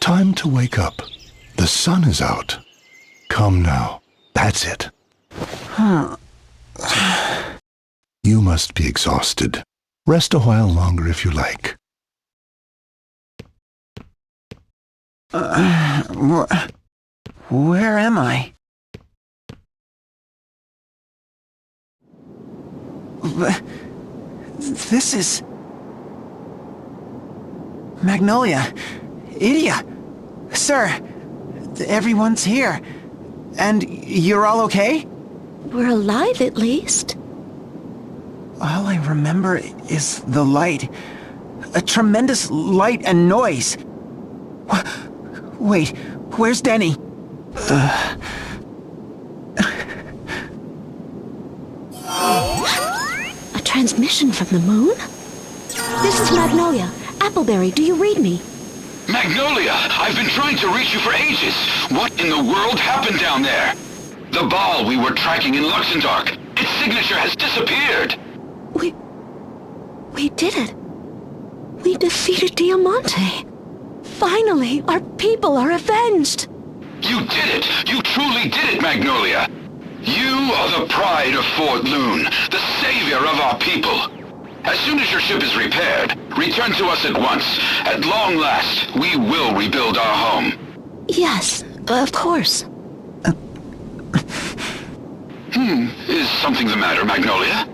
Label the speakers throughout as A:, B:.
A: Time to wake up. The sun is out. Come now. That's it. You must be exhausted. Rest a while longer if you like.
B: Where am I? This is... Magnolia. Idia. Sir, everyone's here. And you're all okay?
C: We're alive, at least.
B: All I remember is the light. A tremendous light and noise. Wait, where's Denny?
C: A transmission from the moon? This is Magnolia. Appleberry, do you read me?
D: Magnolia, I've been trying to reach you for ages. What in the world happened down there? The ball we were tracking in Luxembourg. Its signature has disappeared.
C: We did it. We defeated Diamante. Finally, our people are avenged.
D: You did it! You truly did it, Magnolia! You are the pride of Fort Loon, the savior of our people. As soon as your ship is repaired, return to us at once. At long last, we will rebuild our home.
C: Yes, of course.
D: Is something the matter, Magnolia?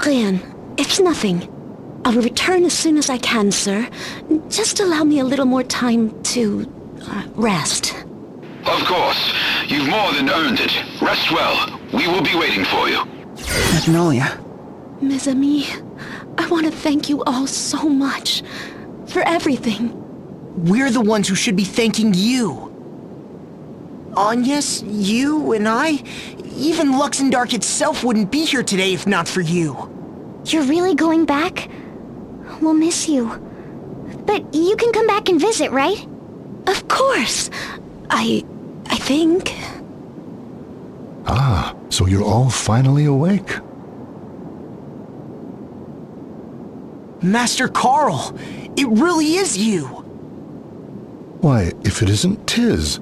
C: Rien. It's nothing. I'll return as soon as I can, sir. Just allow me a little more time to... rest.
D: Of course. You've more than earned it. Rest well. We will be waiting for you.
B: Magnolia.
C: Mes amis, I want to thank you all so much. For everything.
E: We're the ones who should be thanking you. Agnes, you and I, even Luxembourg itself wouldn't be here today if not for you.
F: You're really going back? We'll miss you. But you can come back and visit, right?
C: Of course. I think...
A: Ah, so you're all finally awake.
E: Master Carl, it really is you.
A: Why, if it isn't, 'tis.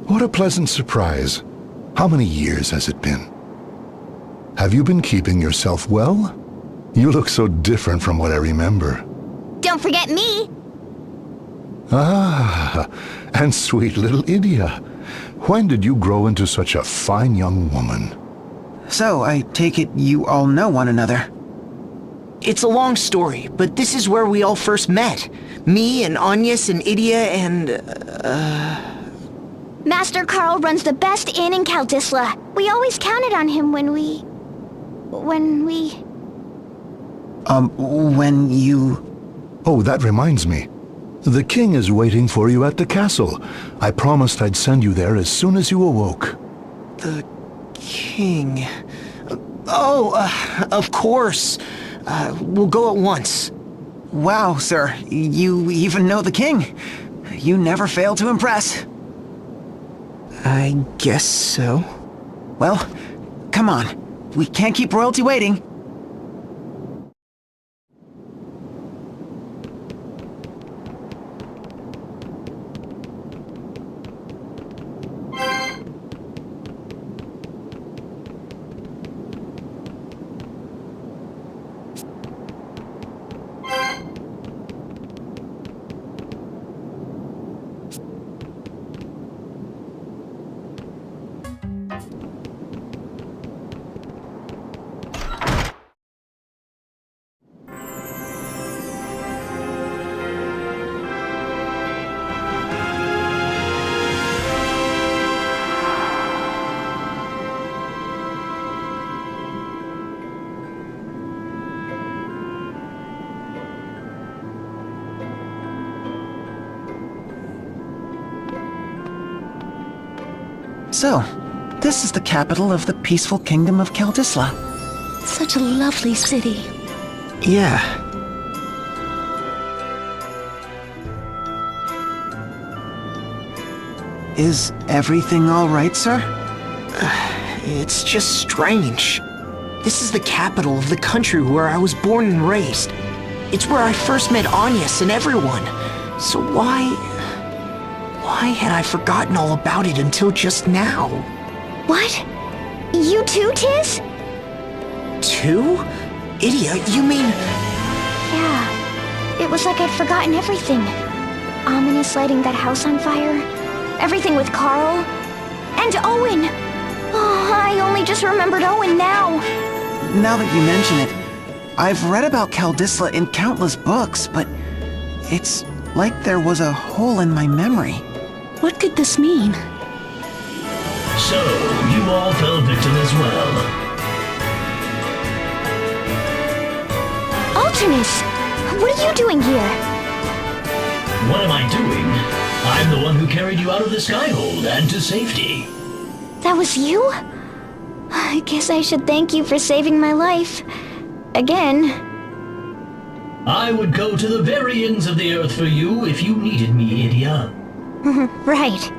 A: What a pleasant surprise. How many years has it been? Have you been keeping yourself well? You look so different from what I remember.
F: Don't forget me.
A: Ah, and sweet little Idia. When did you grow into such a fine young woman?
B: So, I take it you all know one another.
E: It's a long story, but this is where we all first met. Me and Agnes and Idia and...
F: Master Carl runs the best inn in Caldisla. We always counted on him when
B: you...
A: Oh, that reminds me. The king is waiting for you at the castle. I promised I'd send you there as soon as you awoke.
E: The king... of course. We'll go at once.
B: Wow, sir. You even know the king. You never fail to impress.
E: I guess so.
B: Well, come on. We can't keep royalty waiting. So, this is the capital of the peaceful kingdom of Caldisla.
C: Such a lovely city.
B: Yeah. Is everything all right, sir?
E: It's just strange. This is the capital of the country where I was born and raised. It's where I first met Agnes and everyone. So why... Why had I forgotten all about it until just now?
F: What? You too, Tiz?
E: Two? Idia, you mean...
F: Yeah. It was like I'd forgotten everything. Ominous lighting that house on fire. Everything with Carl. And Owen! Oh, I only just remembered Owen now.
B: Now that you mention it, I've read about Caldisla in countless books, but it's like there was a hole in my memory.
C: What could this mean?
G: So, you all fell victim as well.
F: Alternus! What are you doing here?
G: What am I doing? I'm the one who carried you out of the skyhold and to safety.
F: That was you? I guess I should thank you for saving my life. Again.
G: I would go to the very ends of the earth for you if you needed me, Idia.
F: Right.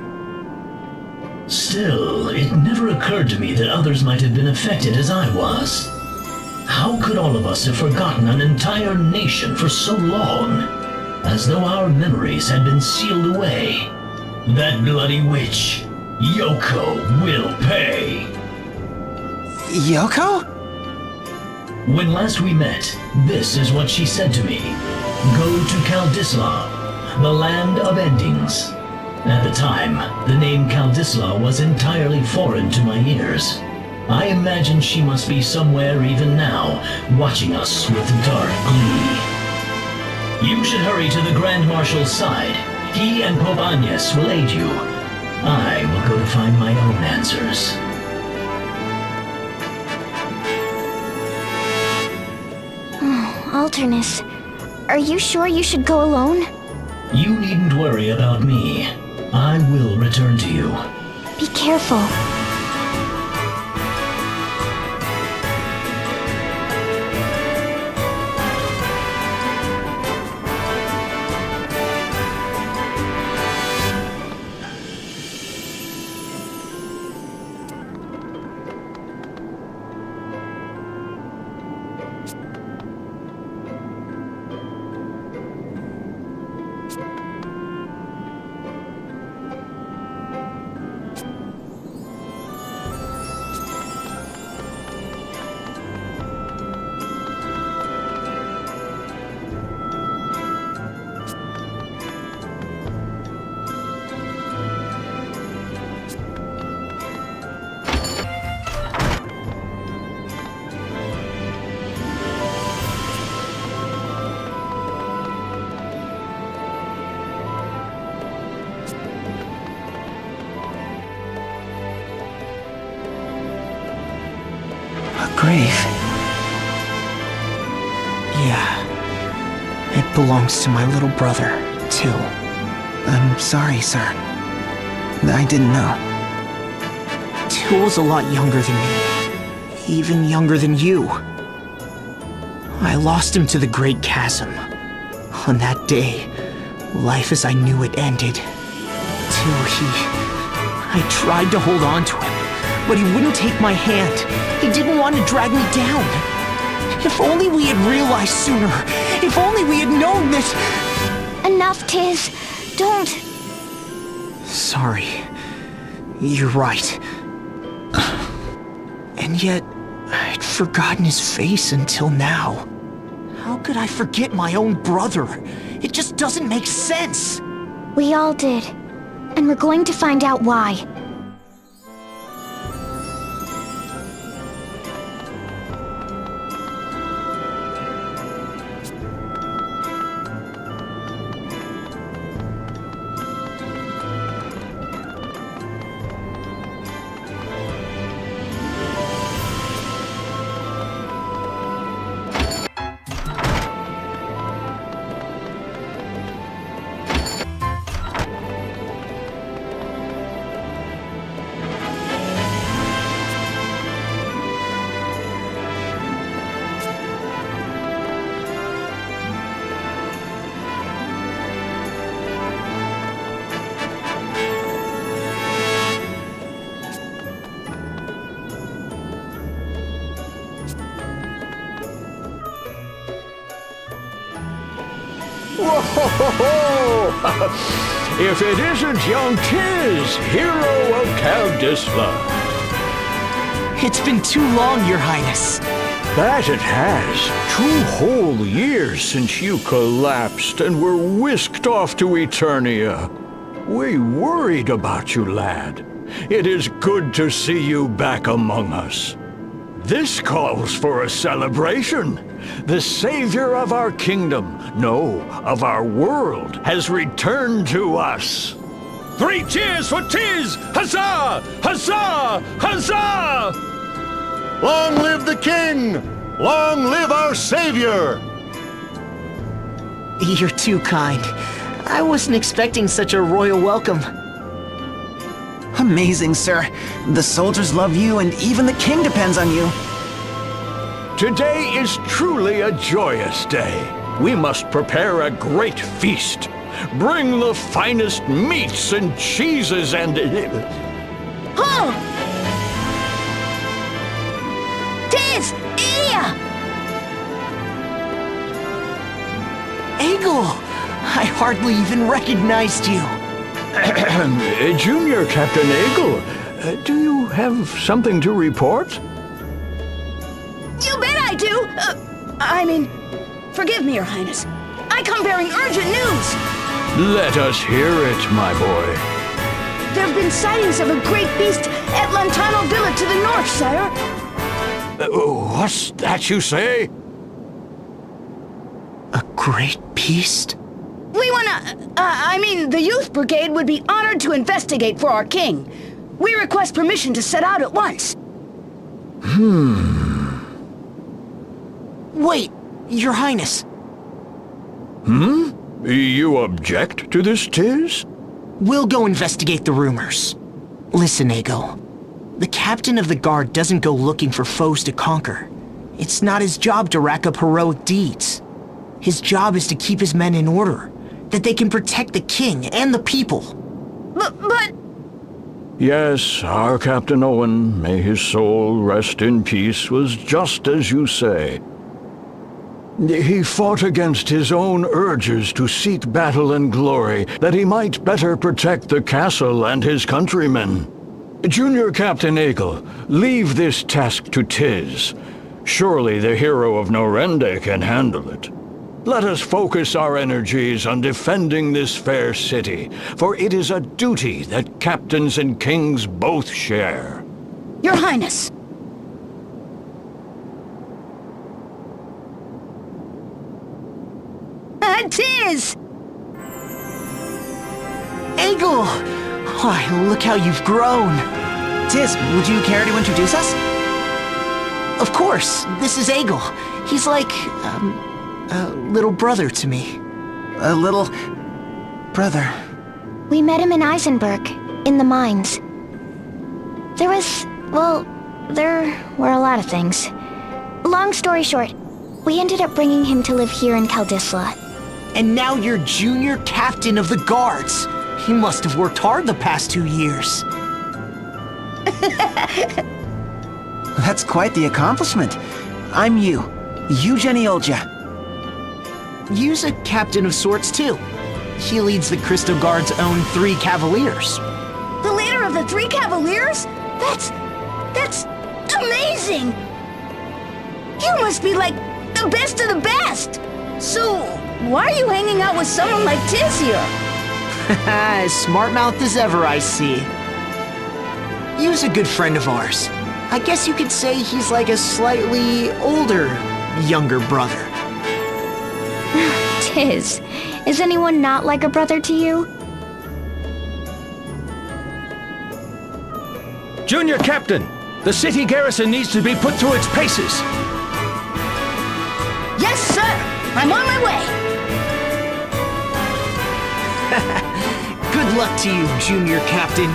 G: Still, it never occurred to me that others might have been affected as I was. How could all of us have forgotten an entire nation for so long? As though our memories had been sealed away. That bloody witch, Yoko, will pay.
B: Yoko?
G: When last we met, this is what she said to me. Go to Caldisla, the land of endings. At the time, the name Caldisla was entirely foreign to my ears. I imagine she must be somewhere even now, watching us with dark glee. You should hurry to the Grand Marshal's side. He and Pope Agnes will aid you. I will go to find my own answers.
F: Alternus, are you sure you should go alone?
G: You needn't worry about me. I will return to you.
F: Be careful.
B: Grave. Yeah. It belongs to my little brother, too. I'm sorry, sir. I didn't know. Tool's a lot younger than me. Even younger than you. I lost him to the Great Chasm. On that day, life as I knew it ended. I tried to hold on to him, but he wouldn't take my hand. He didn't want to drag me down. If only we had realized sooner. If only we had known that...
F: Enough, Tiz. Don't.
B: Sorry. You're right. And yet, I'd forgotten his face until now. How could I forget my own brother? It just doesn't make sense.
F: We all did. And we're going to find out why.
H: If it isn't young Tiz, hero of Caldisla.
E: It's been too long, Your Highness.
H: That it has. 2 whole years since you collapsed and were whisked off to Eternia. We worried about you, lad. It is good to see you back among us. This calls for a celebration. The savior of our kingdom, no, of our world, has returned to us. 3 cheers for Tiz! Huzzah! Huzzah! Huzzah!
A: Long live the king! Long live our savior!
E: You're too kind. I wasn't expecting such a royal welcome.
B: Amazing, sir. The soldiers love you, and even the king depends on you.
H: Today is truly a joyous day. We must prepare a great feast. Bring the finest meats and cheeses and...
C: Oh! Tiz! Idia!
E: Egel! I hardly even recognized you.
H: Junior Captain Egel, do you have something to report?
C: You bet I do! Forgive me, Your Highness. I come bearing urgent news!
H: Let us hear it, my boy.
C: There have been sightings of a great beast at Lantano Villa to the north, sire.
H: What's that you say?
E: A great beast?
C: We the youth brigade would be honored to investigate for our king. We request permission to set out at once.
E: Wait, Your Highness.
H: You object to this, Tiz?
E: We'll go investigate the rumors. Listen, Egel. The captain of the guard doesn't go looking for foes to conquer. It's not his job to rack up heroic deeds. His job is to keep his men in order, that they can protect the king and the people.
C: But...
H: Yes, our Captain Owen, may his soul rest in peace, was just as you say. He fought against his own urges to seek battle and glory, that he might better protect the castle and his countrymen. Junior Captain Egel, leave this task to Tiz. Surely the hero of Norende can handle it. Let us focus our energies on defending this fair city, for it is a duty that captains and kings both share.
C: Your Highness. Tiz!
E: Egel! Why, look how you've grown.
B: Tiz, would you care to introduce us?
E: Of course, this is Egel. He's like, a little brother to me.
B: A little... brother.
F: We met him in Eisenberg, in the mines. There were a lot of things. Long story short, we ended up bringing him to live here in Caldisla.
E: And now you're junior captain of the guards. He must have worked hard the past 2 years.
B: That's quite the accomplishment. I'm Yu Geniolja.
E: Yu's a captain of sorts, too. He leads the Crystal Guard's own 3 Cavaliers.
C: The leader of the 3 Cavaliers? That's amazing! You must be like the best of the best! So, why are you hanging out with someone like Tiz here?
E: As smart-mouthed as ever, I see. Yu's a good friend of ours. I guess you could say he's like a slightly older, younger brother.
F: Tiz, is anyone not like a brother to you?
I: Junior Captain, the city garrison needs to be put through its paces.
C: Yes, sir! I'm on my way!
E: Good luck to you, Junior Captain.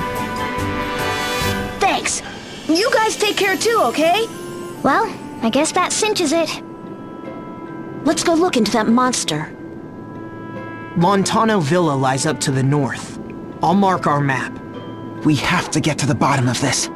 C: Thanks. You guys take care too, okay?
F: Well, I guess that cinches it.
C: Let's go look into that monster.
E: Lantano Villa lies up to the north. I'll mark our map.
B: We have to get to the bottom of this.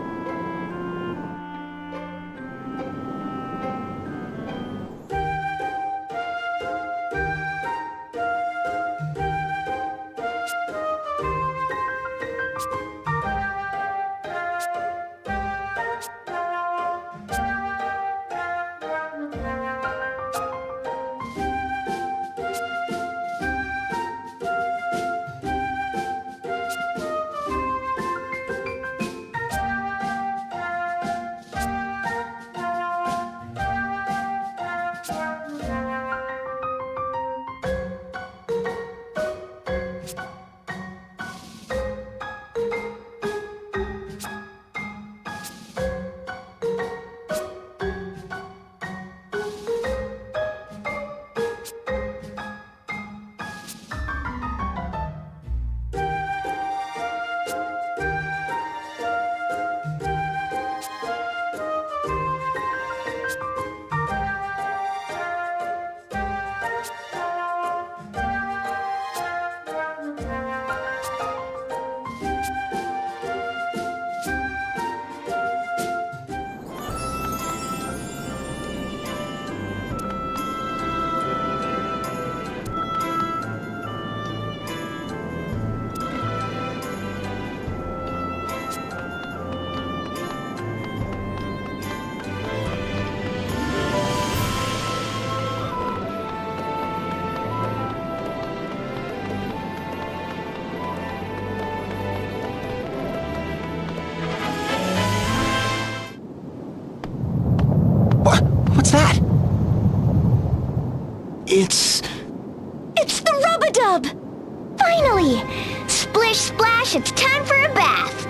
F: Splish splash, it's time for a bath.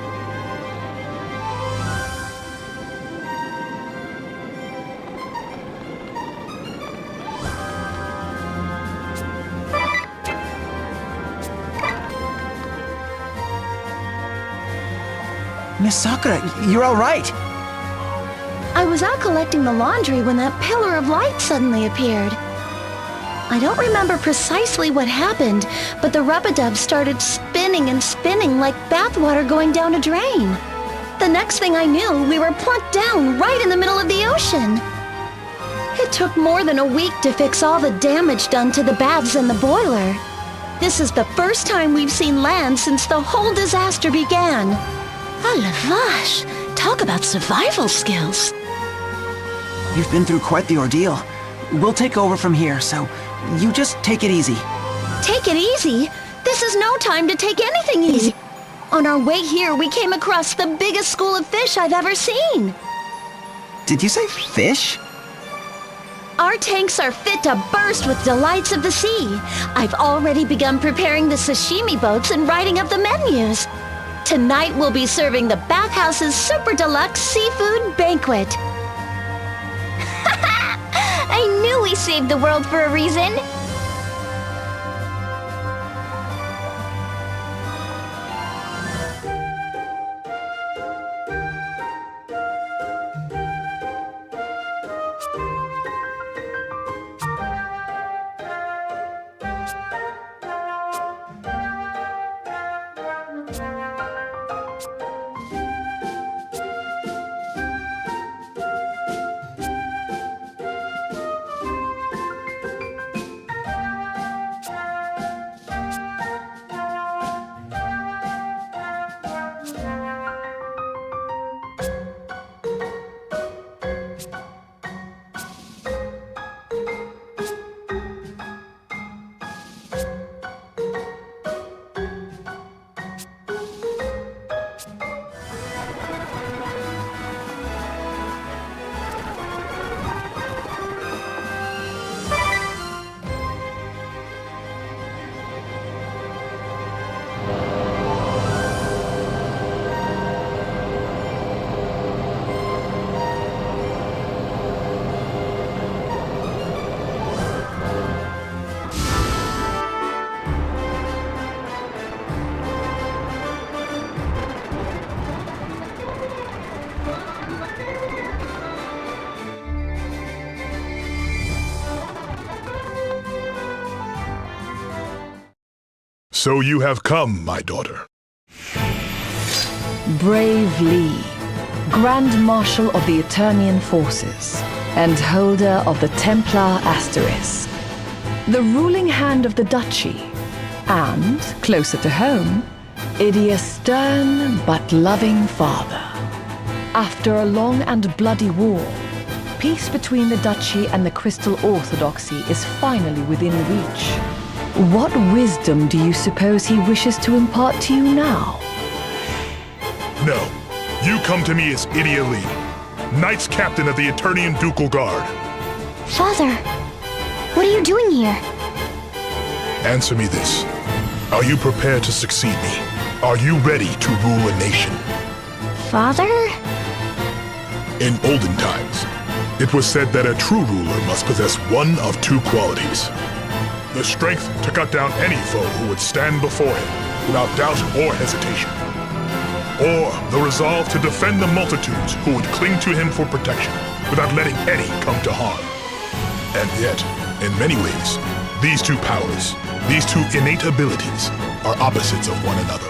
B: Miss Sakura, you're all right.
F: I was out collecting the laundry when that pillar of light suddenly appeared. I don't remember precisely what happened, but the rub-a-dub started spinning and spinning like bathwater going down a drain. The next thing I knew, we were plunked down right in the middle of the ocean. It took more than a week to fix all the damage done to the baths and the boiler. This is the first time we've seen land since the whole disaster began. Ah, la vache! Talk about survival skills.
B: You've been through quite the ordeal. We'll take over from here, so you just take it easy.
F: Take it easy? This is no time to take anything easy. On our way here, we came across the biggest school of fish I've ever seen.
B: Did you say fish?
F: Our tanks are fit to burst with delights of the sea. I've already begun preparing the sashimi boats and writing up the menus. Tonight we'll be serving the bathhouse's super deluxe seafood banquet. I knew we saved the world for a reason.
J: So you have come, my daughter.
K: Braev Lee, Grand Marshal of the Eternian forces, and holder of the Templar Asterisk. The ruling hand of the duchy, and, closer to home, Idia's stern but loving father. After a long and bloody war, peace between the duchy and the Crystal Orthodoxy is finally within reach. What wisdom do you suppose he wishes to impart to you now?
J: No, you come to me as Idia Lee, Knights Captain of the Eternian Ducal Guard.
F: Father, what are you doing here?
J: Answer me this. Are you prepared to succeed me? Are you ready to rule a nation?
F: Father?
J: In olden times, it was said that a true ruler must possess one of two qualities. The strength to cut down any foe who would stand before him without doubt or hesitation. Or the resolve to defend the multitudes who would cling to him for protection without letting any come to harm. And yet, in many ways, these two powers, these two innate abilities, are opposites of one another.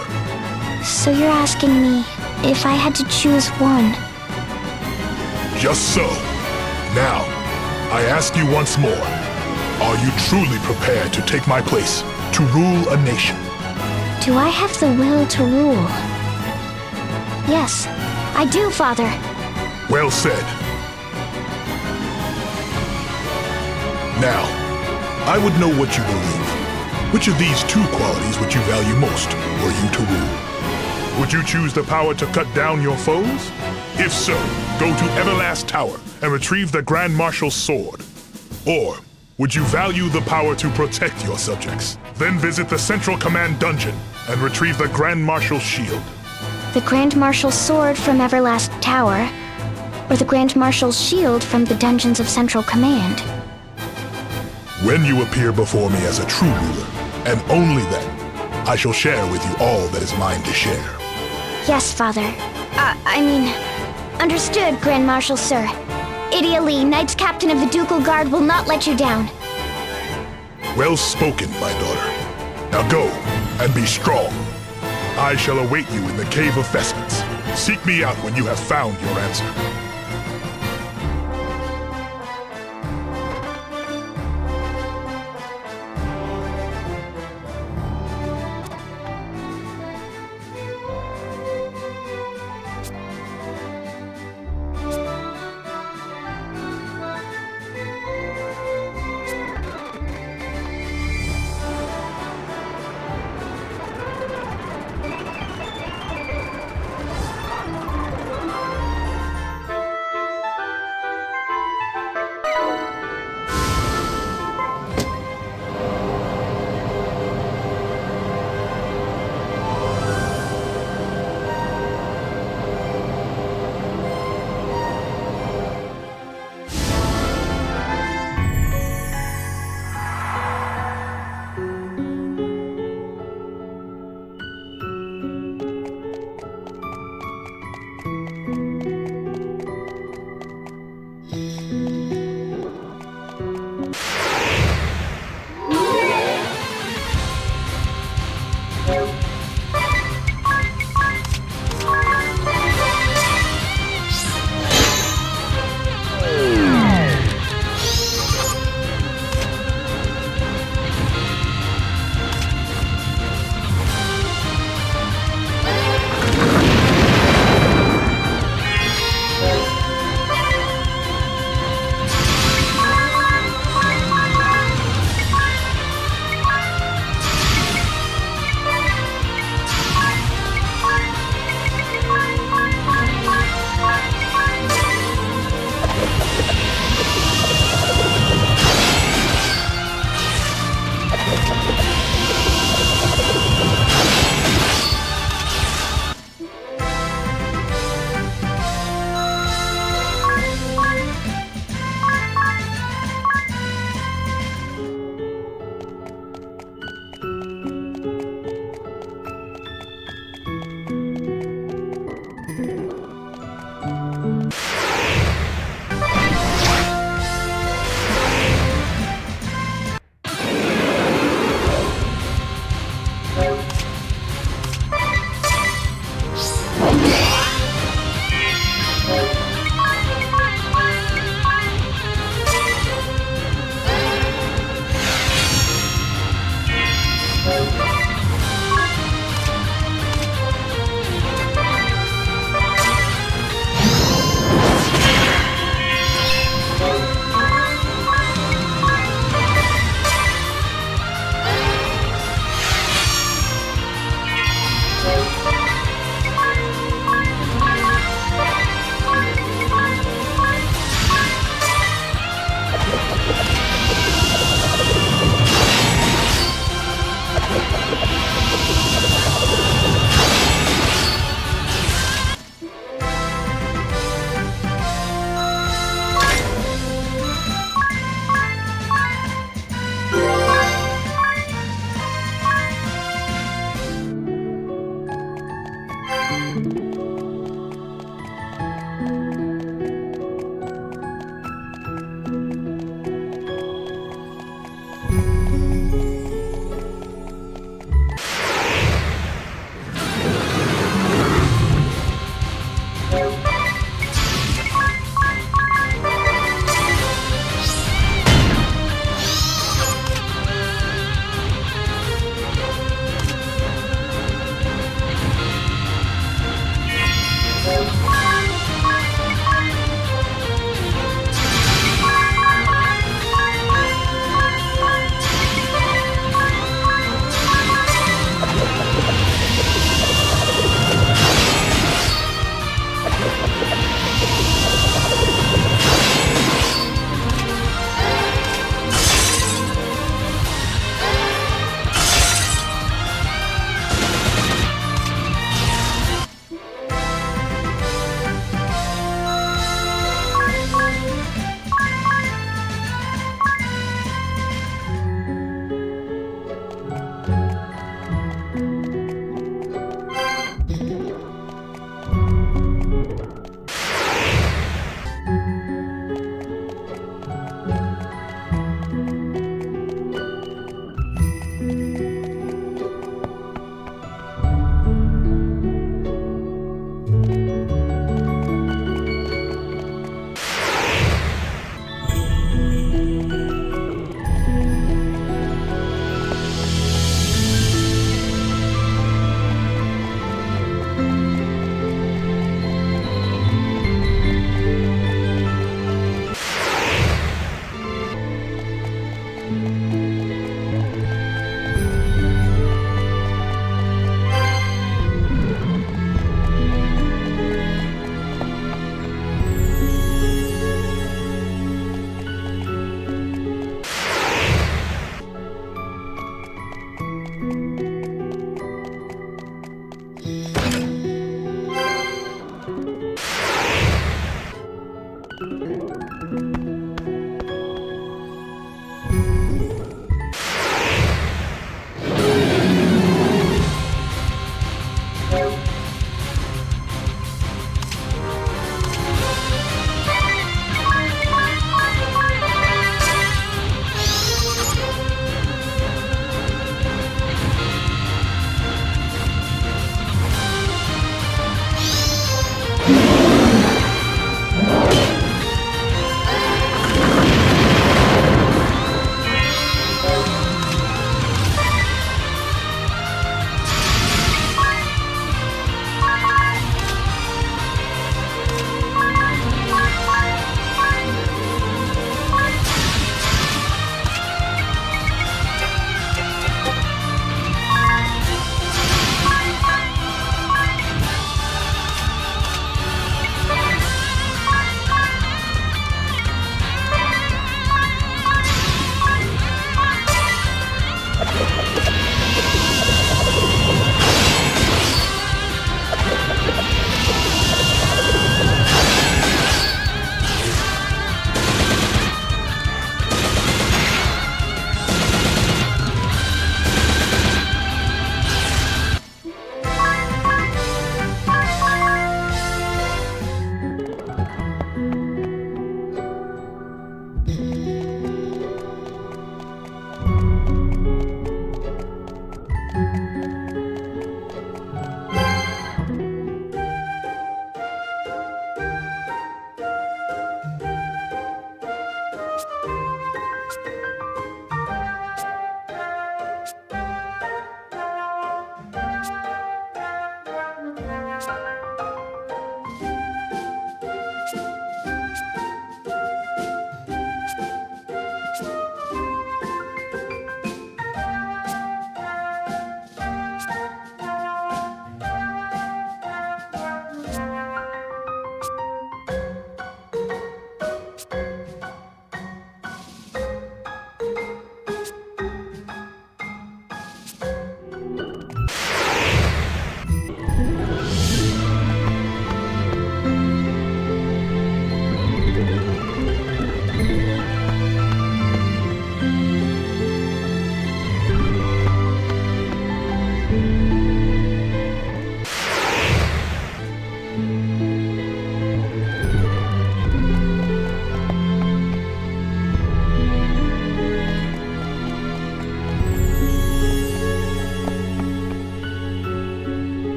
F: So you're asking me if I had to choose one?
J: Just so. Now, I ask you once more. Are you truly prepared to take my place, to rule a nation?
F: Do I have the will to rule? Yes, I do, Father.
J: Well said. Now, I would know what you believe. Which of these two qualities would you value most, were you to rule? Would you choose the power to cut down your foes? If so, go to Everlast Tower and retrieve the Grand Marshal's sword. Or, would you value the power to protect your subjects? Then visit the Central Command Dungeon and retrieve the Grand Marshal's shield.
F: The Grand Marshal's sword from Everlast Tower, or the Grand Marshal's shield from the dungeons of Central Command.
J: When you appear before me as a true ruler, and only then, I shall share with you all that is mine to share.
F: Yes, Father. Understood, Grand Marshal, sir. Idia Lee, Knights Captain of the Ducal Guard, will not let you down.
J: Well spoken, my daughter. Now go, and be strong. I shall await you in the Cave of Vestments. Seek me out when you have found your answer.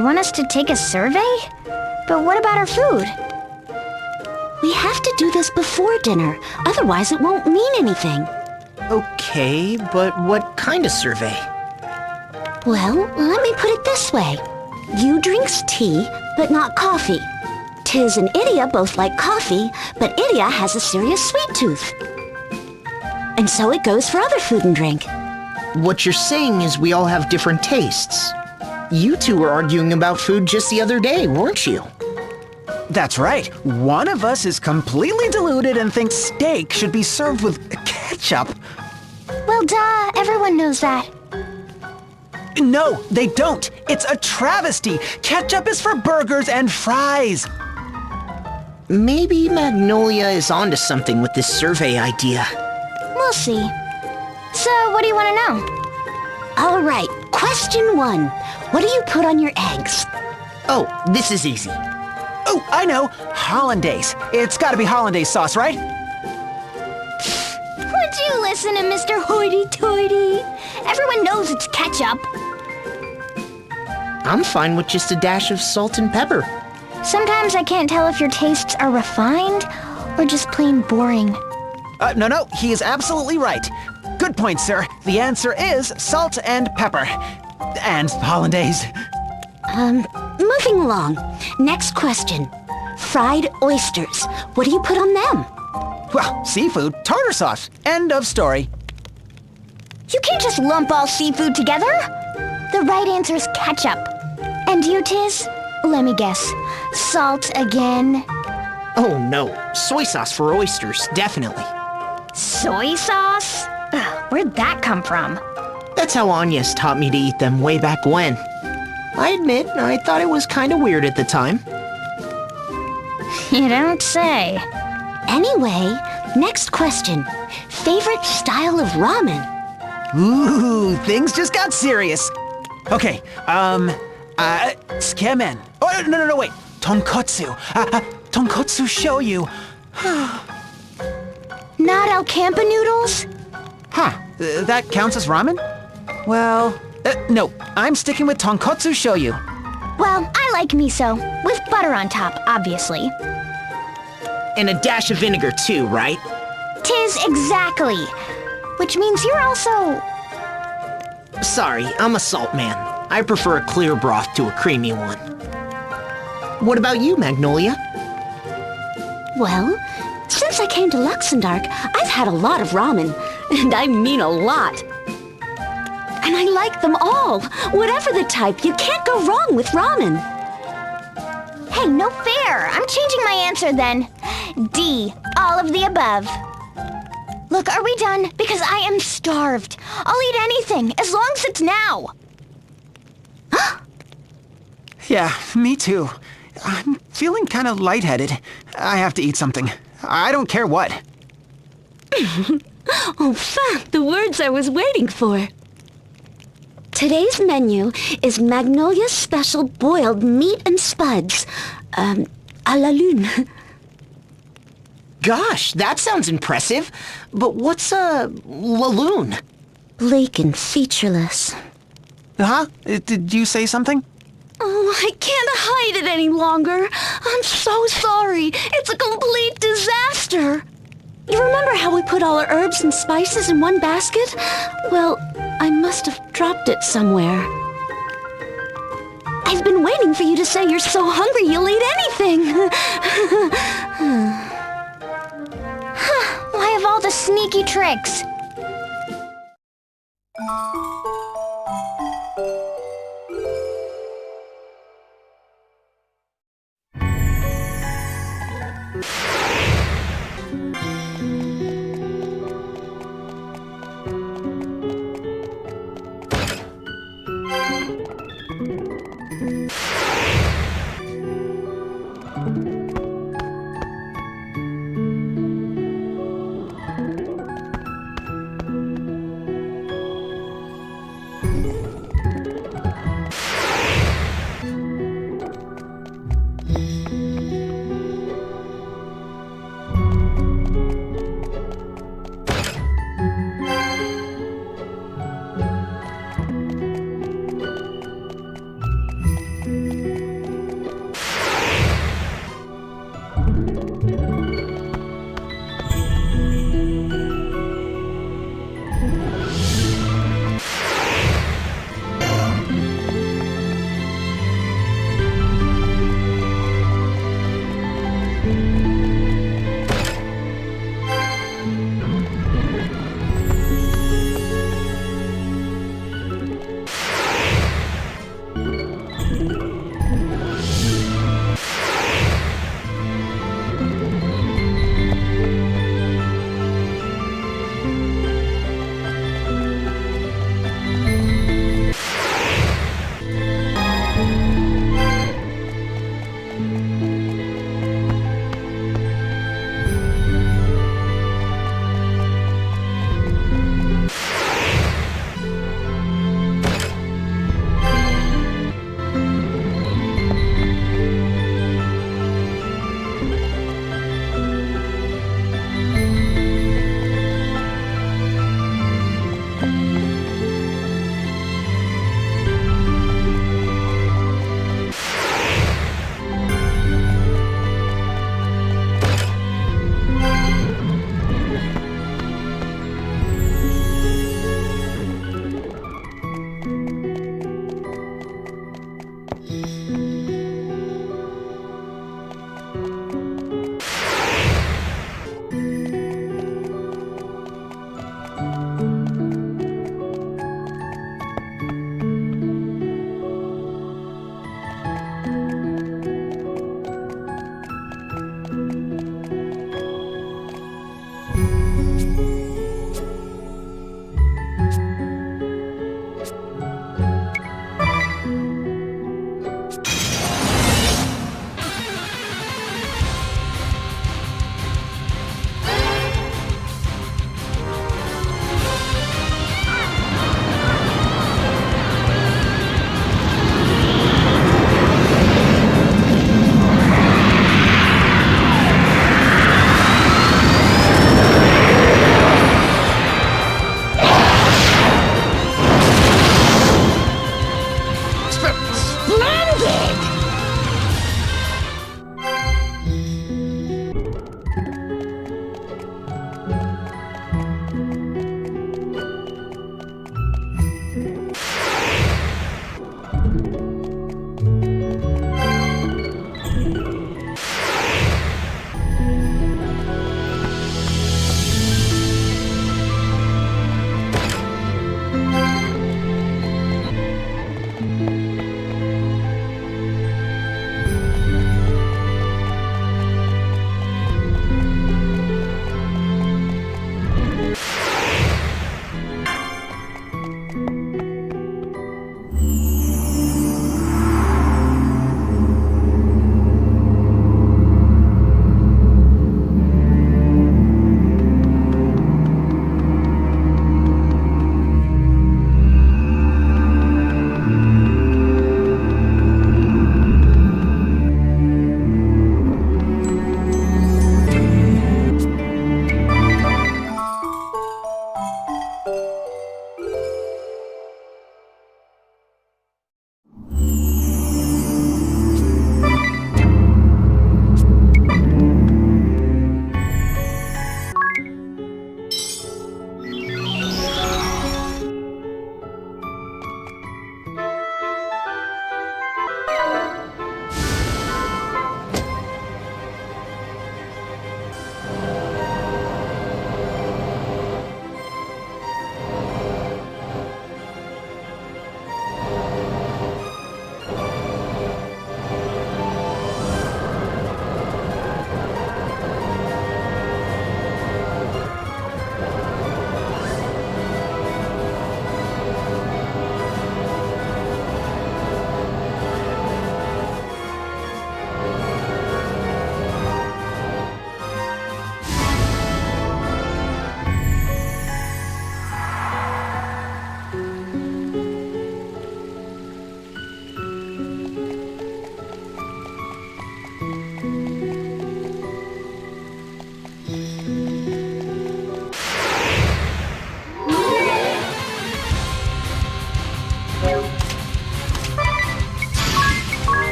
C: You want us to take a survey? But what about our food?
F: We have to do this before dinner, otherwise it won't mean anything.
E: Okay, but what kind of survey?
F: Well, let me put it this way. You drinks tea, but not coffee. Tiz and Idia both like coffee, but Idia has a serious sweet tooth. And so it goes for other food and drink.
E: What you're saying is we all have different tastes. You two were arguing about food just the other day, weren't you?
B: That's right. One of us is completely deluded and thinks steak should be served with ketchup.
C: Well, duh, everyone knows that.
B: No, they don't. It's a travesty. Ketchup is for burgers and fries.
E: Maybe Magnolia is onto something with this survey idea.
C: We'll see. So, what do you want to know?
F: All right, question 1. What do you put on your eggs?
E: Oh, this is easy.
B: Oh, I know. Hollandaise. It's gotta be hollandaise sauce, right?
C: Would you listen to Mr. Hoity-Toity? Everyone knows it's ketchup.
E: I'm fine with just a dash of salt and pepper.
C: Sometimes I can't tell if your tastes are refined or just plain boring.
B: No, he is absolutely right. Good point, sir. The answer is salt and pepper. And hollandaise.
F: Moving along. Next question. Fried oysters. What do you put on them?
B: Well, seafood, tartar sauce. End of story.
C: You can't just lump all seafood together. The right answer is ketchup. And you, Tiz? Let me guess. Salt again?
E: Oh no, soy sauce for oysters, definitely.
C: Soy sauce? Ugh, where'd that come from?
E: That's how Anya's taught me to eat them way back when. I admit, I thought it was kind of weird at the time.
C: You don't say.
F: Anyway, next question. Favorite style of ramen?
B: Ooh, things just got serious. Okay, skemen. Oh, no, wait. Tonkotsu. Tonkotsu shoyu.
C: Not Alcampa noodles?
B: Huh, that counts as ramen? Well, no, I'm sticking with tonkotsu shoyu.
C: Well, I like miso, with butter on top, obviously.
E: And a dash of vinegar too, right?
C: Tis exactly. Which means you're also...
E: Sorry, I'm a salt man. I prefer a clear broth to a creamy one. What about you, Magnolia?
F: Well, since I came to Luxembourg, I've had a lot of ramen. And I mean a lot. And I like them all. Whatever the type, you can't go wrong with ramen.
C: Hey, no fair. I'm changing my answer then. D, all of the above. Look, are we done? Because I am starved. I'll eat anything, as long as it's now.
B: Yeah, me too. I'm feeling kind of lightheaded. I have to eat something. I don't care what.
F: Oh, fuck, the words I was waiting for. Today's menu is Magnolia's special boiled meat and spuds. À la lune.
E: Gosh, that sounds impressive. But what's a laloon?
F: Bleak and featureless.
B: Huh? Did you say something?
F: Oh, I can't hide it any longer. I'm so sorry. It's a complete disaster. You remember how we put all our herbs and spices in one basket? Well, I must have dropped it somewhere. I've been waiting for you to say you're so hungry you'll eat anything.
C: Why have all the sneaky tricks?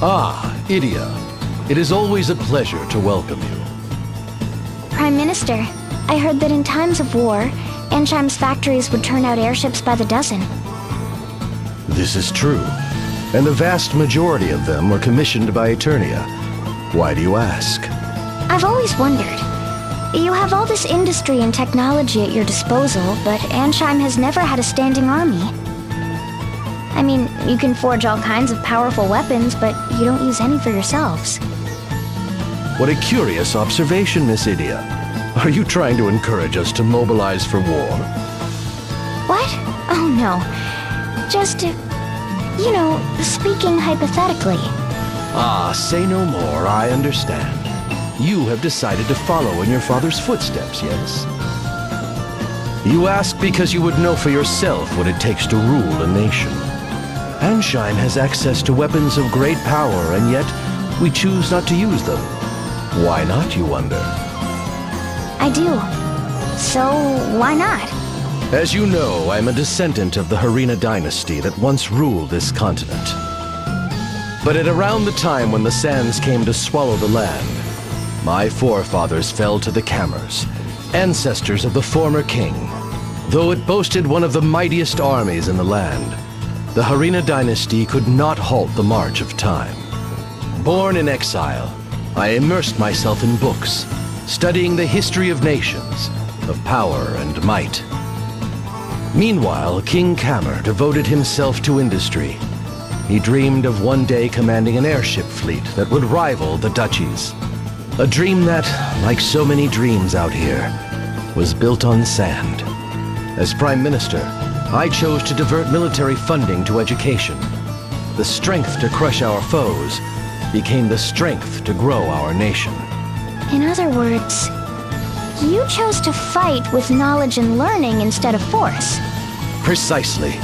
I: Ah, Idia. It is always a pleasure to welcome you.
F: Prime Minister, I heard that in times of war, Ancheim's factories would turn out airships by the dozen.
I: This is true, and the vast majority of them were commissioned by Eternia. Why do you ask?
F: I've always wondered. You have all this industry and technology at your disposal, but Ancheim has never had a standing army. I mean, you can forge all kinds of powerful weapons, but you don't use any for yourselves.
I: What a curious observation, Miss Idia. Are you trying to encourage us to mobilize for war?
F: What? Oh no. Just, speaking hypothetically.
I: Ah, say no more, I understand. You have decided to follow in your father's footsteps, yes? You ask because you would know for yourself what it takes to rule a nation. Ancheim has access to weapons of great power, and yet we choose not to use them. Why not, you wonder?
F: I do. So, why not?
I: As you know, I'm a descendant of the Harina dynasty that once ruled this continent. But at around the time when the sands came to swallow the land, my forefathers fell to the Cammers, ancestors of the former king. Though it boasted one of the mightiest armies in the land, the Harina dynasty could not halt the march of time. Born in exile, I immersed myself in books, studying the history of nations, of power and might. Meanwhile, King Cammer devoted himself to industry. He dreamed of one day commanding an airship fleet that would rival the duchies. A dream that, like so many dreams out here, was built on sand. As Prime Minister, I chose to divert military funding to education. The strength to crush our foes became the strength to grow our nation.
F: In other words, you chose to fight with knowledge and learning instead of force.
I: Precisely.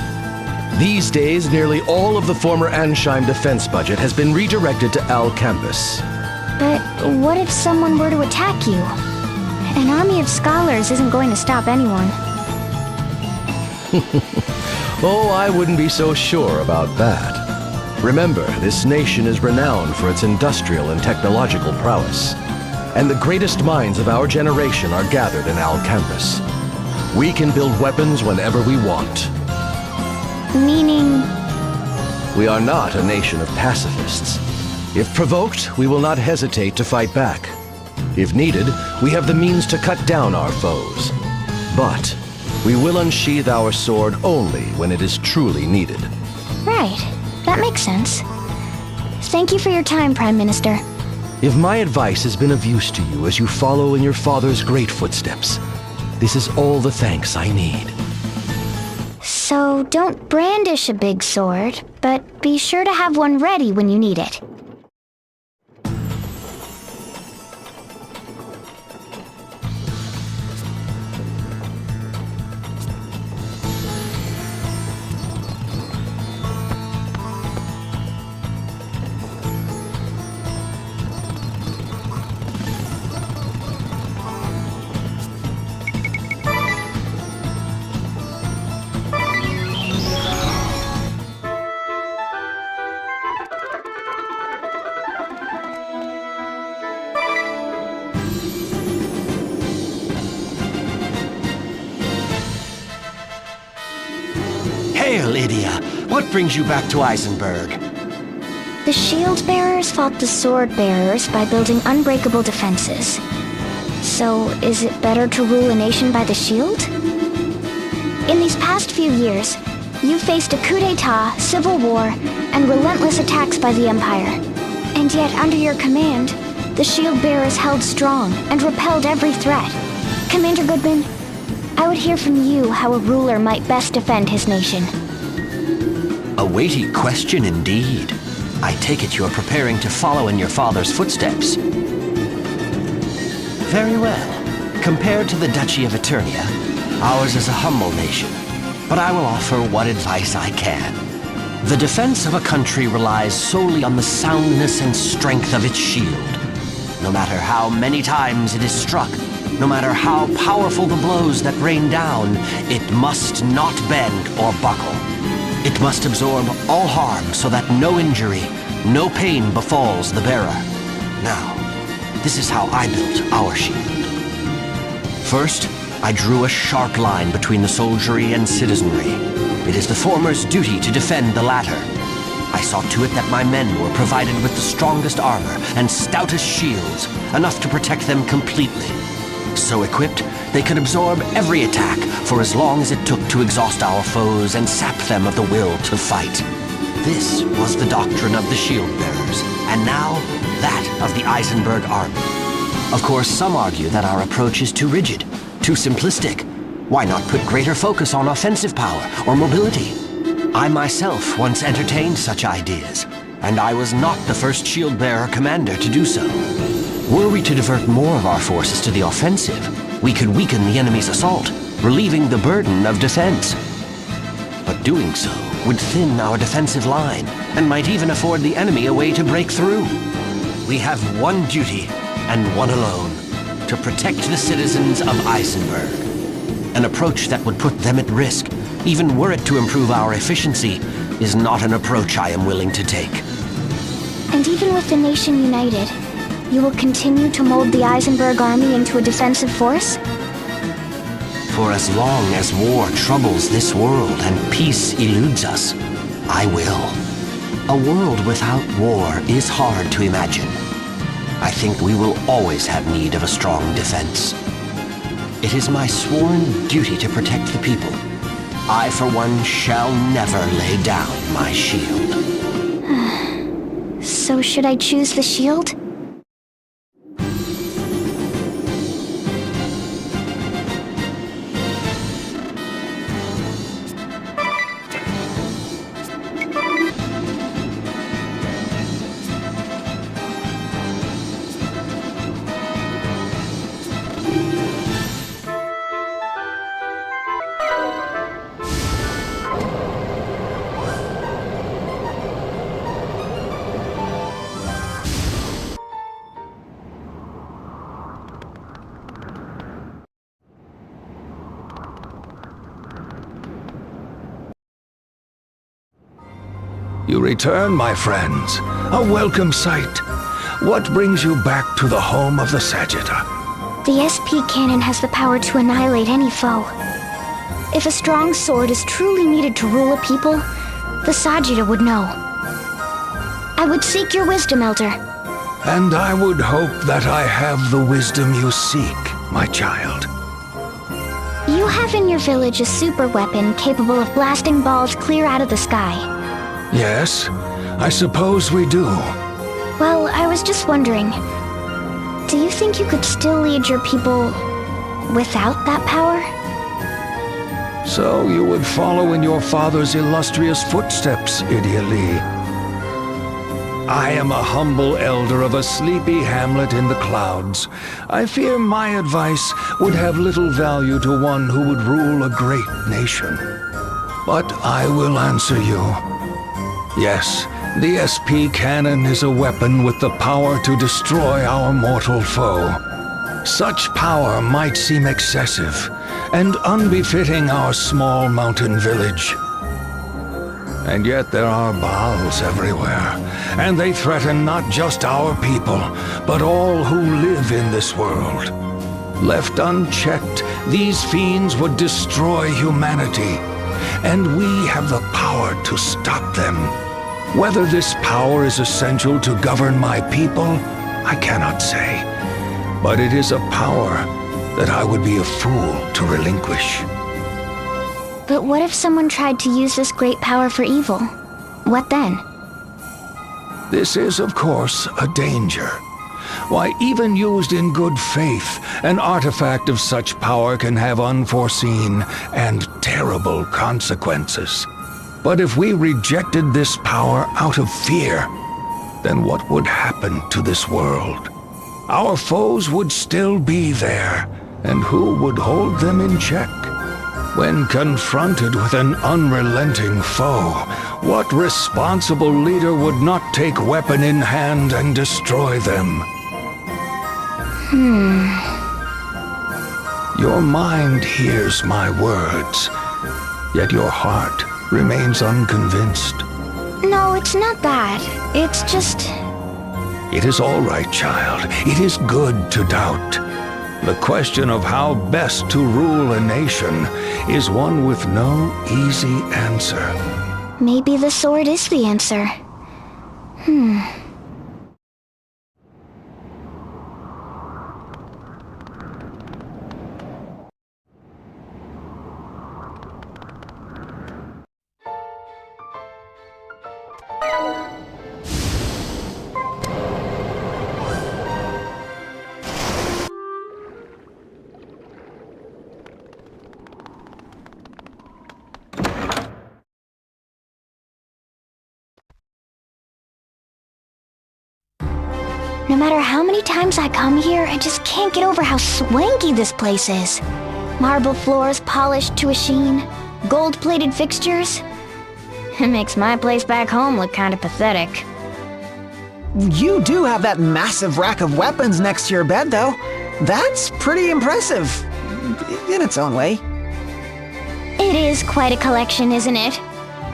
I: These days, nearly all of the former Ancheim defense budget has been redirected to Al Campus.
F: But what if someone were to attack you? An army of scholars isn't going to stop anyone.
I: Oh, I wouldn't be so sure about that. Remember, this nation is renowned for its industrial and technological prowess. And the greatest minds of our generation are gathered in Al Campus. We can build weapons whenever we want.
F: Meaning?
I: We are not a nation of pacifists. If provoked, we will not hesitate to fight back. If needed, we have the means to cut down our foes. But we will unsheath our sword only when it is truly needed.
F: Right. That makes sense. Thank you for your time, Prime Minister.
I: If my advice has been of use to you as you follow in your father's great footsteps, this is all the thanks I need.
F: So don't brandish a big sword, but be sure to have one ready when you need it.
L: Hail, Idia! What brings you back to Eisenberg?
F: The shield bearers fought the sword bearers by building unbreakable defenses. So, is it better to rule a nation by the shield? In these past few years, you've faced a coup d'etat, civil war, and relentless attacks by the Empire. And yet, under your command, the shield bearers held strong and repelled every threat. Commander Goodman, I would hear from you how a ruler might best defend his nation.
L: A weighty question indeed. I take it you're preparing to follow in your father's footsteps. Very well. Compared to the Duchy of Eternia, ours is a humble nation, but I will offer what advice I can. The defense of a country relies solely on the soundness and strength of its shield. No matter how many times it is struck, no matter how powerful the blows that rain down, it must not bend or buckle. It must absorb all harm so that no injury, no pain befalls the bearer. Now, this is how I built our shield. First, I drew a sharp line between the soldiery and citizenry. It is the former's duty to defend the latter. I saw to it that my men were provided with the strongest armor and stoutest shields, enough to protect them completely. So equipped, they could absorb every attack for as long as it took to exhaust our foes and sap them of the will to fight. This was the doctrine of the shield bearers, and now that of the Eisenberg army. Of course, some argue that our approach is too rigid, too simplistic. Why not put greater focus on offensive power or mobility? I myself once entertained such ideas, and I was not the first shield bearer commander to do so. Were we to divert more of our forces to the offensive, we could weaken the enemy's assault, relieving the burden of defense. But doing so would thin our defensive line, and might even afford the enemy a way to break through. We have one duty, and one alone, to protect the citizens of Eisenberg. An approach that would put them at risk, even were it to improve our efficiency, is not an approach I am willing to take.
F: And even with the nation united, you will continue to mold the Eisenberg army into a defensive force?
L: For as long as war troubles this world and peace eludes us, I will. A world without war is hard to imagine. I think we will always have need of a strong defense. It is my sworn duty to protect the people. I, for one, shall never lay down my shield.
F: So should I choose the shield?
A: You return, my friends. A welcome sight. What brings you back to the home of the Saggita?
F: The SP cannon has the power to annihilate any foe. If a strong sword is truly needed to rule a people, the Saggita would know. I would seek your wisdom, Elder.
A: And I would hope that I have the wisdom you seek, my child.
F: You have in your village a super weapon capable of blasting balls clear out of the sky.
A: Yes, I suppose we do.
F: Well, I was just wondering, do you think you could still lead your people without that power?
A: So you would follow in your father's illustrious footsteps, Idiali. I am a humble elder of a sleepy hamlet in the clouds. I fear my advice would have little value to one who would rule a great nation. But I will answer you. Yes, the SP cannon is a weapon with the power to destroy our mortal foe. Such power might seem excessive and unbefitting our small mountain village. And yet there are Baals everywhere, and they threaten not just our people, but all who live in this world. Left unchecked, these fiends would destroy humanity, and we have the power to stop them. Whether this power is essential to govern my people, I cannot say. But it is a power that I would be a fool to relinquish.
F: But what if someone tried to use this great power for evil? What then?
A: This is, of course, a danger. Why, even used in good faith, an artifact of such power can have unforeseen and terrible consequences. But if we rejected this power out of fear, then what would happen to this world? Our foes would still be there, and who would hold them in check? When confronted with an unrelenting foe, what responsible leader would not take weapon in hand and destroy them? Your mind hears my words, yet your heart remains unconvinced.
F: No, it's not that. It's just...
A: It is all right, child. It is good to doubt. The question of how best to rule a nation is one with no easy answer.
F: Maybe the sword is the answer. No matter how many times I come here, I just can't get over how swanky this place is. Marble floors polished to a sheen, gold-plated fixtures. It makes my place back home look kind of pathetic.
B: You do have that massive rack of weapons next to your bed, though. That's pretty impressive, in its own way.
F: It is quite a collection, isn't it?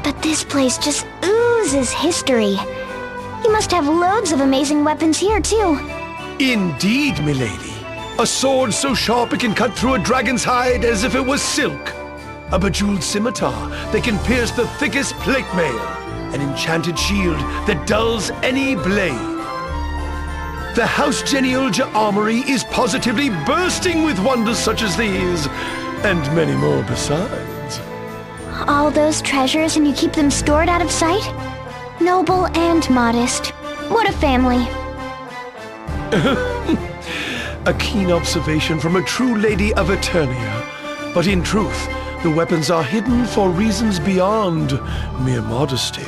F: But this place just oozes history. You must have loads of amazing weapons here, too.
M: Indeed, milady. A sword so sharp it can cut through a dragon's hide as if it was silk. A bejeweled scimitar that can pierce the thickest plate mail. An enchanted shield that dulls any blade. The House Genealja armory is positively bursting with wonders such as these, and many more besides.
F: All those treasures and you keep them stored out of sight? Noble and modest. What a family.
M: A keen observation from a true lady of Eternia. But in truth, the weapons are hidden for reasons beyond mere modesty.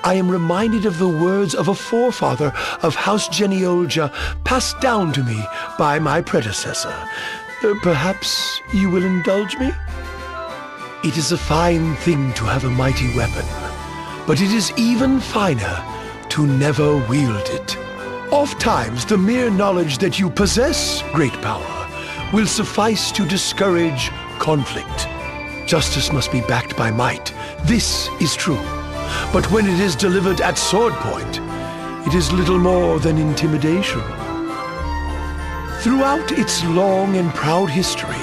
M: I am reminded of the words of a forefather of House Genealja passed down to me by my predecessor. Perhaps you will indulge me? It is a fine thing to have a mighty weapon, but it is even finer to never wield it. Ofttimes, the mere knowledge that you possess great power will suffice to discourage conflict. Justice must be backed by might. This is true. But when it is delivered at sword point, it is little more than intimidation. Throughout its long and proud history,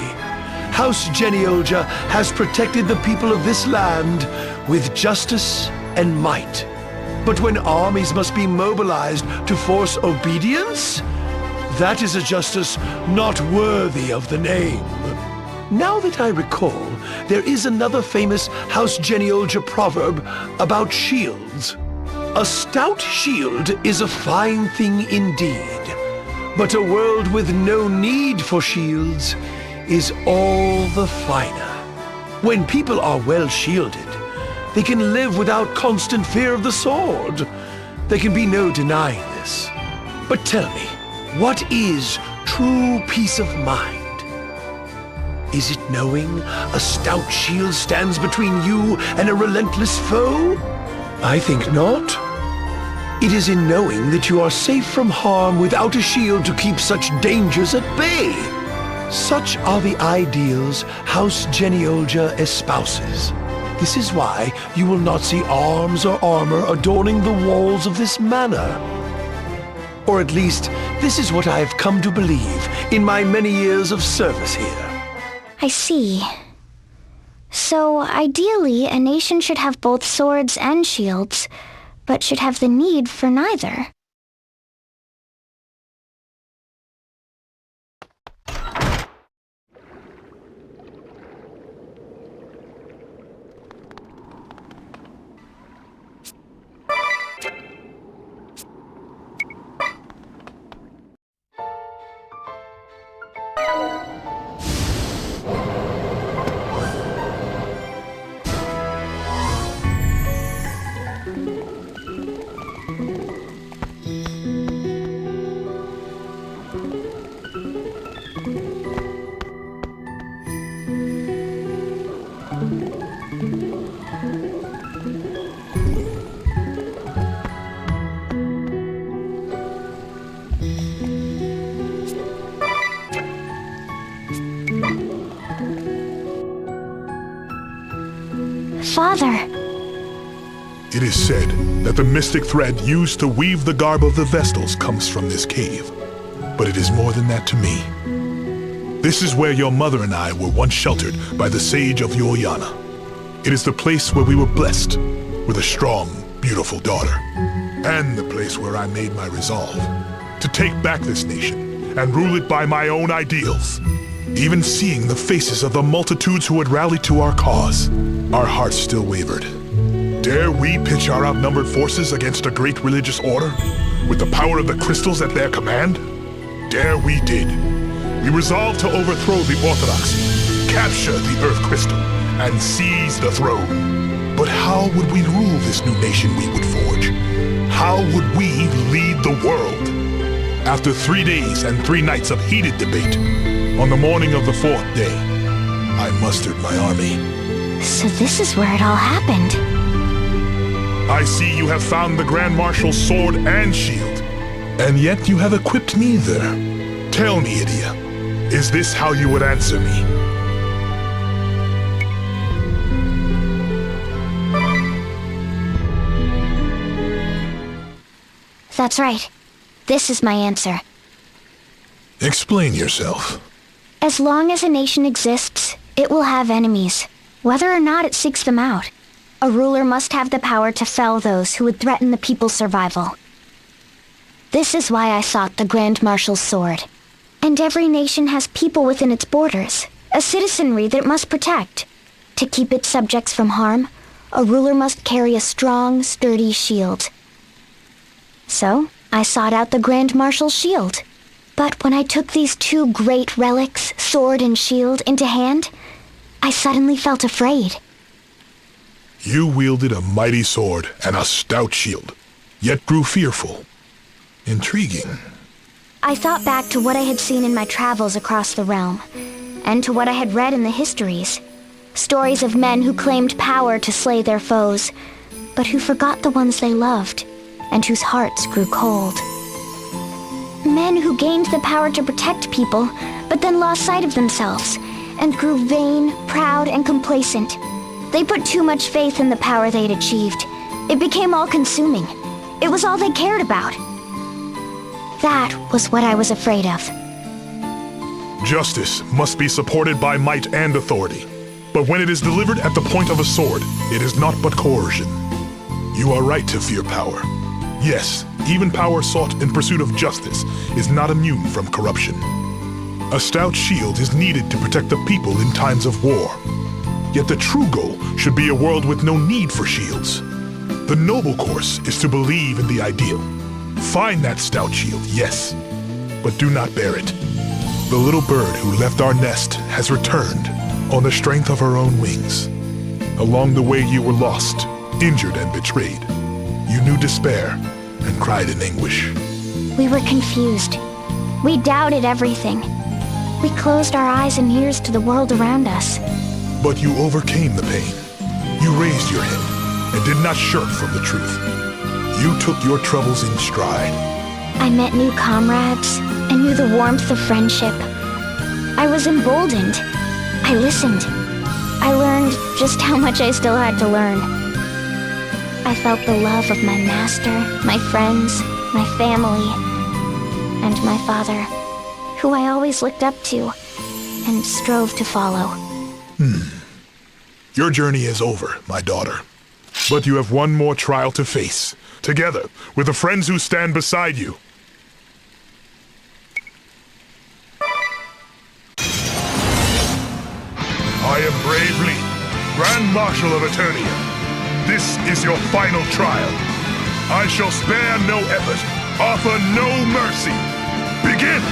M: House Genealja has protected the people of this land with justice and might. But when armies must be mobilized to force obedience, that is a justice not worthy of the name. Now that I recall, there is another famous House Genealja proverb about shields. A stout shield is a fine thing indeed, but a world with no need for shields is all the finer. When people are well shielded, they can live without constant fear of the sword. There can be no denying this. But tell me, what is true peace of mind? Is it knowing a stout shield stands between you and a relentless foe? I think not. It is in knowing that you are safe from harm without a shield to keep such dangers at bay. Such are the ideals House Genealja espouses. This is why you will not see arms or armor adorning the walls of this manor. Or at least, this is what I have come to believe in my many years of service here.
F: I see. So, ideally, a nation should have both swords and shields, but should have the need for neither. father.
J: It is said that the mystic thread used to weave the garb of the Vestals comes from this cave. But it is more than that to me. This is where your mother and I were once sheltered by the sage of Yoyana. It is the place where we were blessed with a strong, beautiful daughter. And the place where I made my resolve to take back this nation and rule it by my own ideals. Even seeing the faces of the multitudes who had rallied to our cause, our hearts still wavered. Dare we pitch our outnumbered forces against a great religious order with the power of the crystals at their command? Dare we did. We resolved to overthrow the orthodoxy, capture the Earth Crystal, and seize the throne. But how would we rule this new nation we would forge? How would we lead the world? After 3 days and 3 nights of heated debate, on the morning of the 4th day, I mustered my army.
F: So this is where it all happened.
J: I see you have found the Grand Marshal's sword and shield, and yet you have equipped neither. Tell me, Idia, is this how you would answer me?
F: That's right. This is my answer.
J: Explain yourself.
F: As long as a nation exists, it will have enemies, whether or not it seeks them out. A ruler must have the power to fell those who would threaten the people's survival. This is why I sought the Grand Marshal's sword. And every nation has people within its borders, a citizenry that it must protect. To keep its subjects from harm, a ruler must carry a strong, sturdy shield. So, I sought out the Grand Marshal's shield. But when I took these 2 great relics, sword and shield, into hand, I suddenly felt afraid.
J: You wielded a mighty sword and a stout shield, yet grew fearful. Intriguing.
F: I thought back to what I had seen in my travels across the realm, and to what I had read in the histories. Stories of men who claimed power to slay their foes, but who forgot the ones they loved, and whose hearts grew cold. Men who gained the power to protect people, but then lost sight of themselves, and grew vain, proud, and complacent. They put too much faith in the power they'd achieved. It became all-consuming. It was all they cared about. That was what I was afraid of.
J: Justice must be supported by might and authority. But when it is delivered at the point of a sword, it is not but coercion. You are right to fear power. Yes, even power sought in pursuit of justice is not immune from corruption. A stout shield is needed to protect the people in times of war. Yet the true goal should be a world with no need for shields. The noble course is to believe in the ideal. Find that stout shield, yes, but do not bear it. The little bird who left our nest has returned on the strength of her own wings. Along the way you were lost, injured and betrayed. You knew despair and cried in anguish.
F: We were confused. We doubted everything. We closed our eyes and ears to the world around us.
J: But you overcame the pain. You raised your head and did not shirk from the truth. You took your troubles in stride.
F: I met new comrades and knew the warmth of friendship. I was emboldened. I listened. I learned just how much I still had to learn. I felt the love of my master, my friends, my family, and my father, who I always looked up to and strove to follow.
J: Your journey is over, my daughter. But you have one more trial to face, together with the friends who stand beside you. I am Braev Lee, Grand Marshal of Eternian. This is your final trial. I shall spare no effort, offer no mercy. Begin!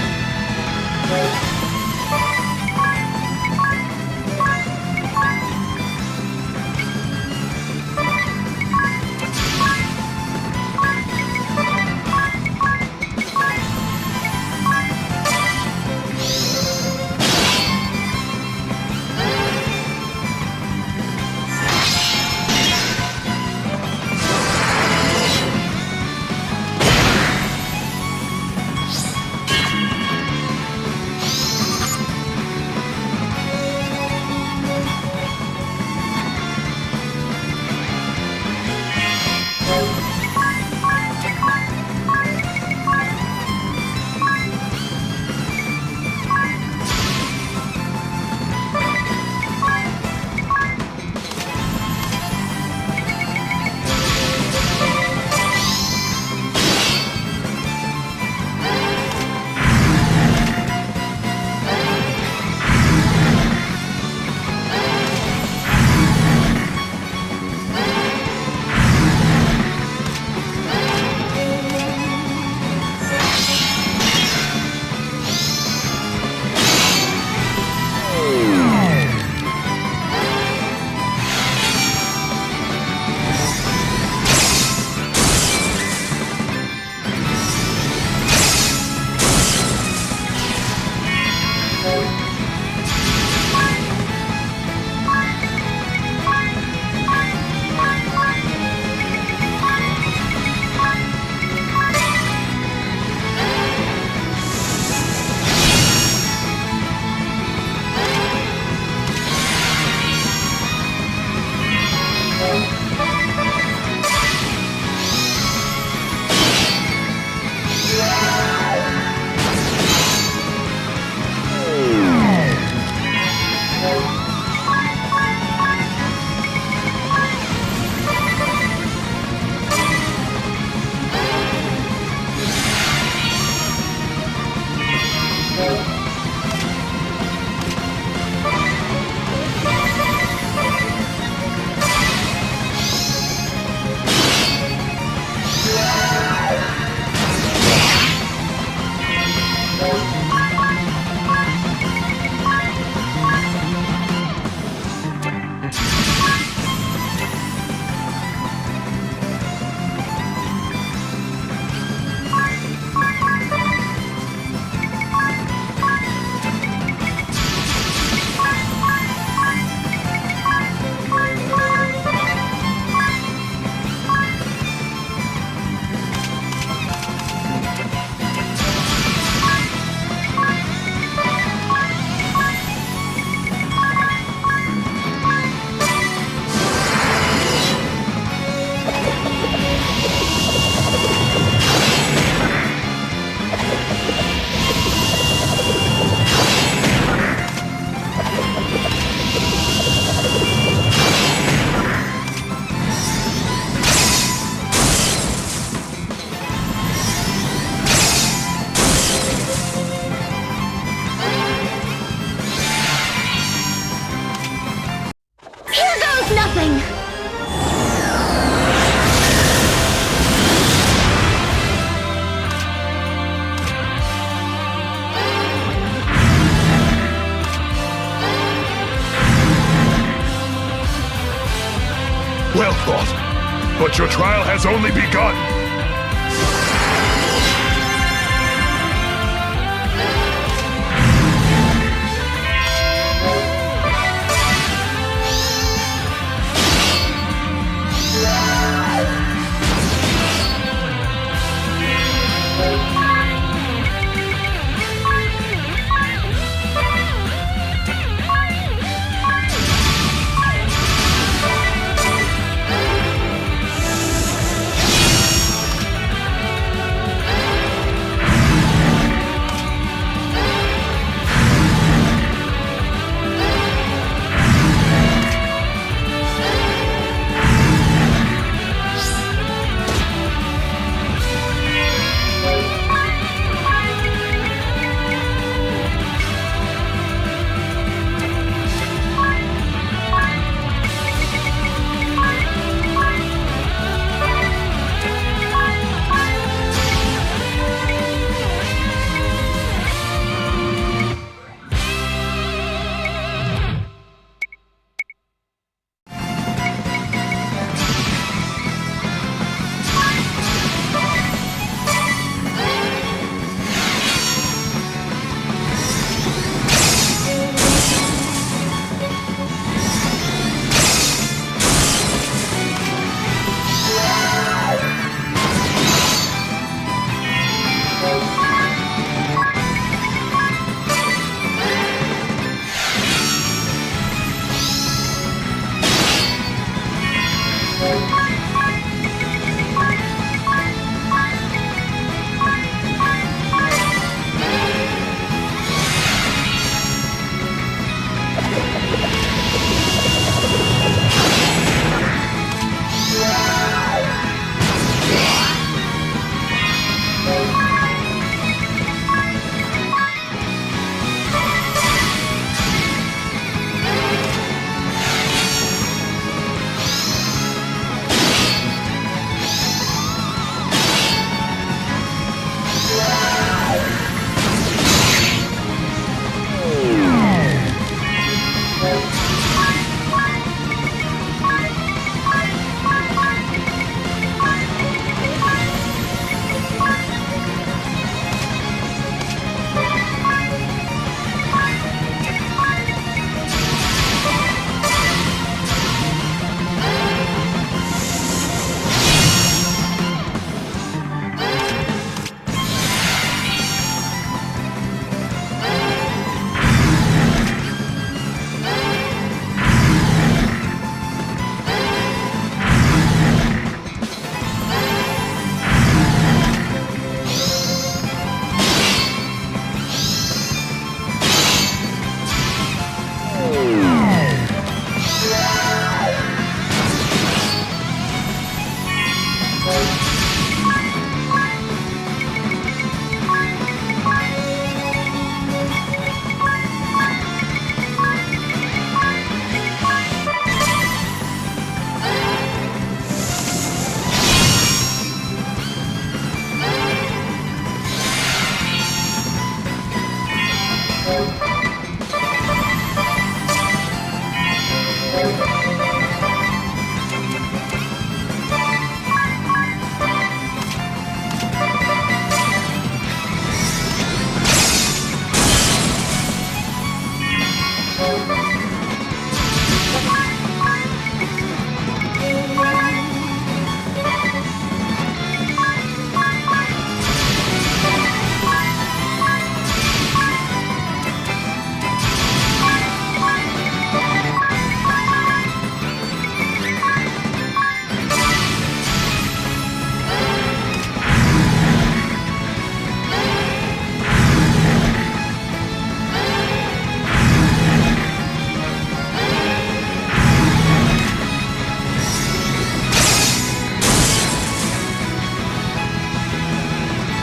J: But your trial has only begun.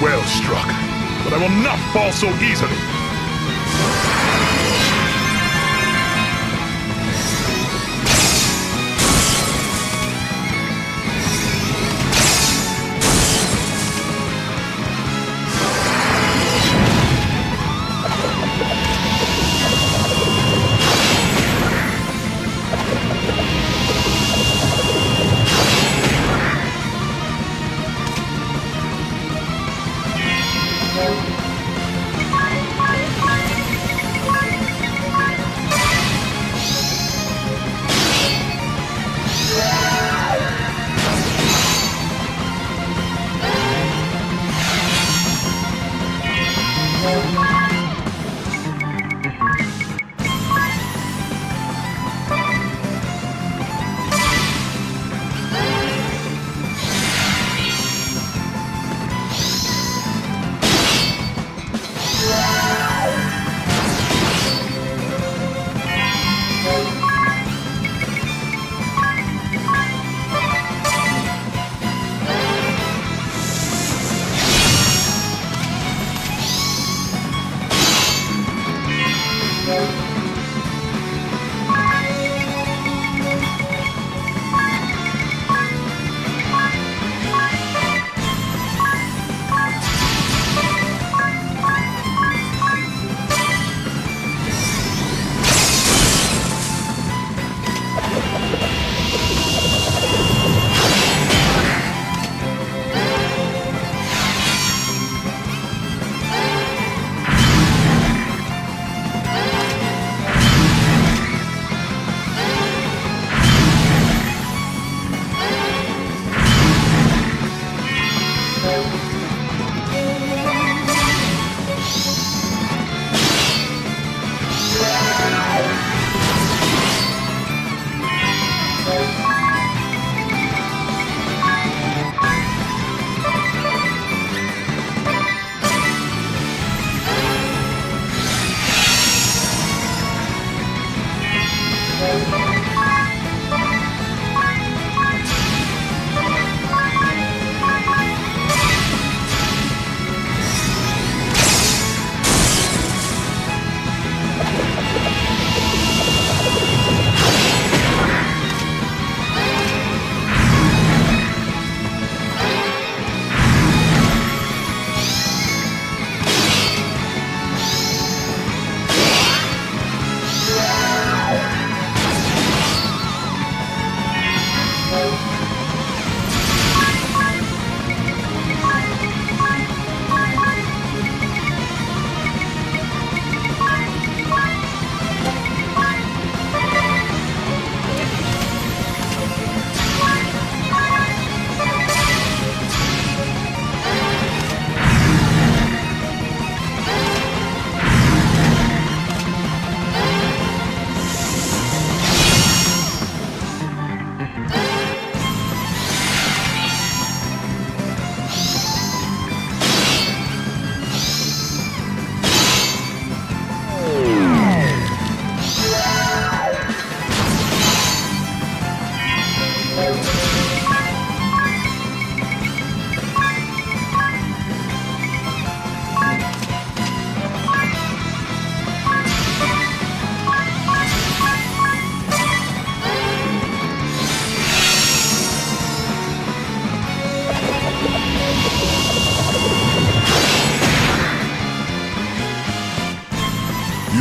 J: Well struck, but I will not fall so easily.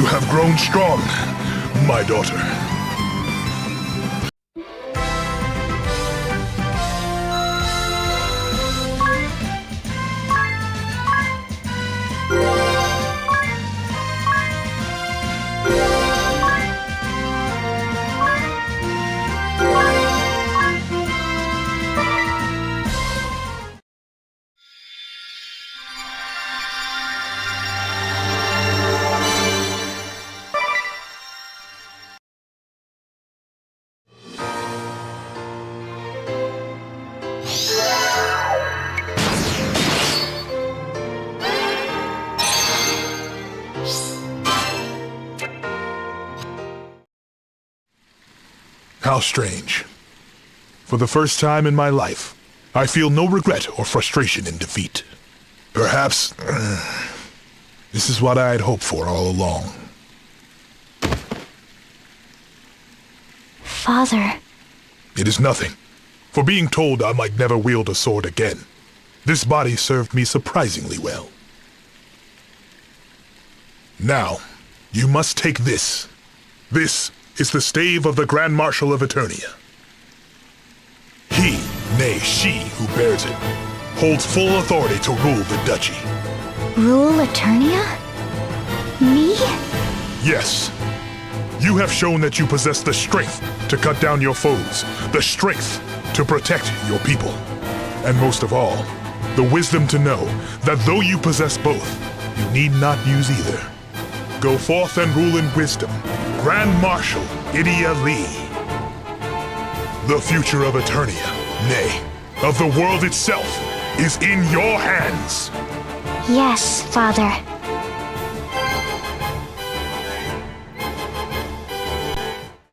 J: You have grown strong, my daughter. How strange. For the first time in my life, I feel no regret or frustration in defeat. Perhaps this is what I had hoped for all along.
F: Father.
J: It is nothing. For being told I might never wield a sword again, this body served me surprisingly well. Now, you must take this. This is the stave of the Grand Marshal of Eternia. He, nay, she who bears it, holds full authority to rule the duchy.
F: Rule Eternia? Me?
J: Yes. You have shown that you possess the strength to cut down your foes, the strength to protect your people, and most of all, the wisdom to know that though you possess both, you need not use either. Go forth and rule in wisdom, Grand Marshal Idia Lee. The future of Eternia, nay, of the world itself, is in your hands.
F: Yes, Father.